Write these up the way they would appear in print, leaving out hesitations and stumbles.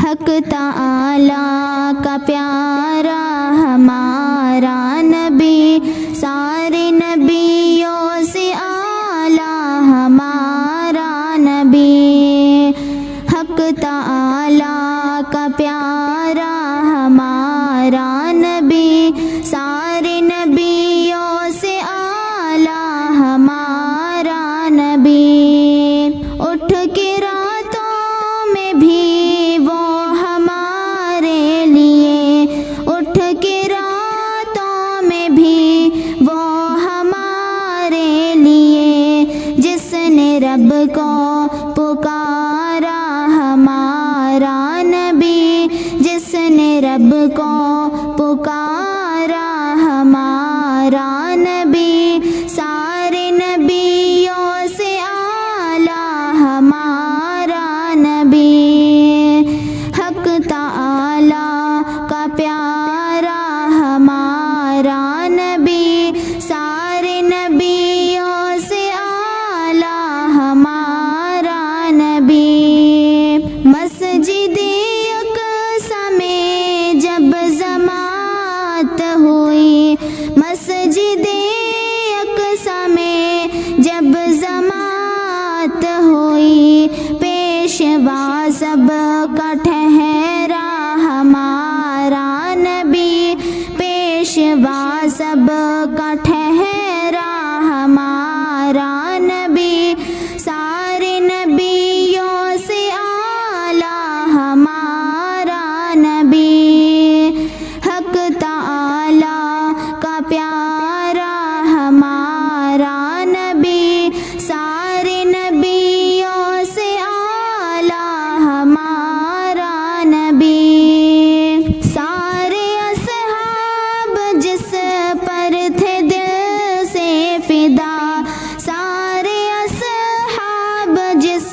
حق تعالیٰ کا پیارا ہمارا نبی، سارے نبیوں سے اعلیٰ ہمارا نبی۔ حق تعالیٰ کا پیارا ہمارا نبی، سارے نبیوں سے اعلیٰ ہمارا نبی۔ اٹھ کے راتوں میں بھی وہ ہمارے لیے، اٹھ کے راتوں میں بھی وہ ہمارے لیے، جس نے رب کو پکارا ہمارا نبی، جس نے رب کو پکارا ہمارا نبی، سارے نبیوں سے اعلیٰ ہمارا نبی۔ حق تعالیٰ کا پیارا ہمارا نبی، سارے نبیوں سے اعلیٰ ہمارا نبی۔ مسجد اقصی میں جب جماعت ہوئی، مسجد اقصی میں جب جماعت ہوئی، پیشوا سب کا ٹھہرا ہمارا نبی، پیشوا سب کا ٹھہرا ہمارا نبی، سارے نبیوں سے اعلیٰ ہمارا نبی۔ حق تعالیٰ کا پیارا ہمارا نبی، سارے نبیوں سے اعلیٰ ہمارا نبی۔ سارے اصحاب جس پر تھے دل سے فدا، سارے اصحاب جس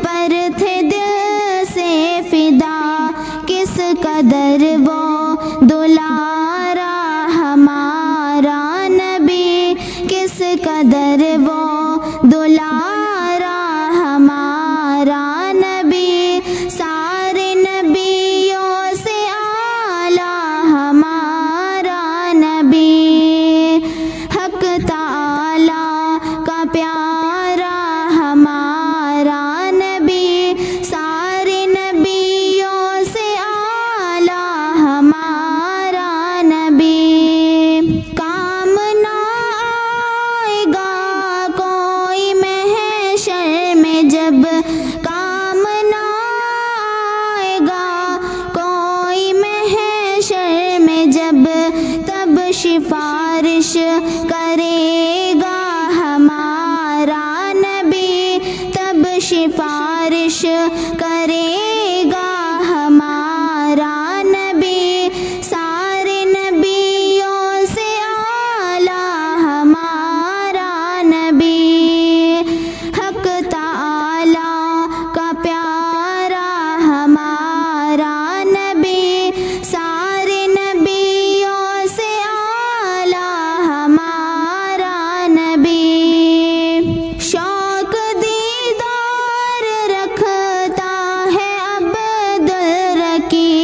پر تھے دل سے فدا، کس قدر وہ دلارا ہمارا نبی، کس قدر وہ دلارا ہمارا نبی، سارے نبیوں سے اعلیٰ ہمارا نبی۔ حق تعالیٰ کا پیارا ہمارا نبی، سارے نبیوں سے اعلیٰ ہمارا نبی۔ کام نہ آئے گا کوئی محشر میں جب، کام نہ آئے گا کوئی محشر میں جب، تب سفارش کرے گا ہمارا نبی، تب سفارش کرے گا ہمارا نبی، سارے نبیوں سے اعلیٰ ہمارا نبی۔ حق تعالیٰ کا پیارا ہمارا نبی، سارے نبیوں سے اعلیٰ ہمارا نبی۔ شوق دیدار رکھتا ہے عبدالرکی،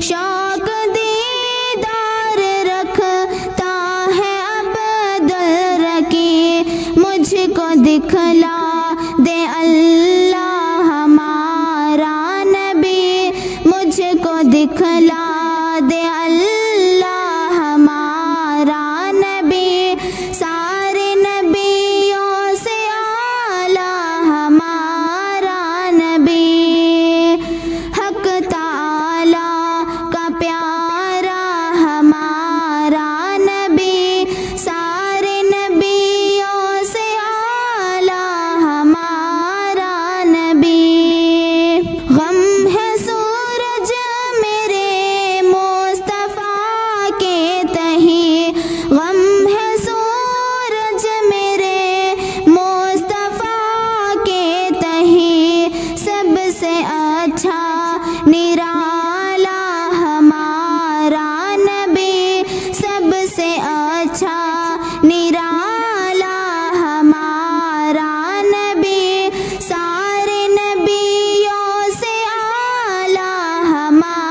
شوق دیدار رکھتا ہے عبدالرکی، مجھ کو دکھلا دے اللہ ہمارا نبی، مجھ کو دکھلا دے اللہ ہمارا نبی، سارے نبیوں سے اعلیٰ ہمارا نبی۔ حق تعالیٰ کا پیارا ہمارا نبی، سارے نبیوں سے اعلیٰ ہمارا نبی۔ غم ہے سورج میرے مصطفیٰ کے تہیں، غم ہے سورج میرے مصطفیٰ کے تہیں، سب سے اچھا نرالا ہمارا نبی، سب سے اچھا نرالا ہمارا نبی، سارے نبیوں سے اعلیٰ ہمارا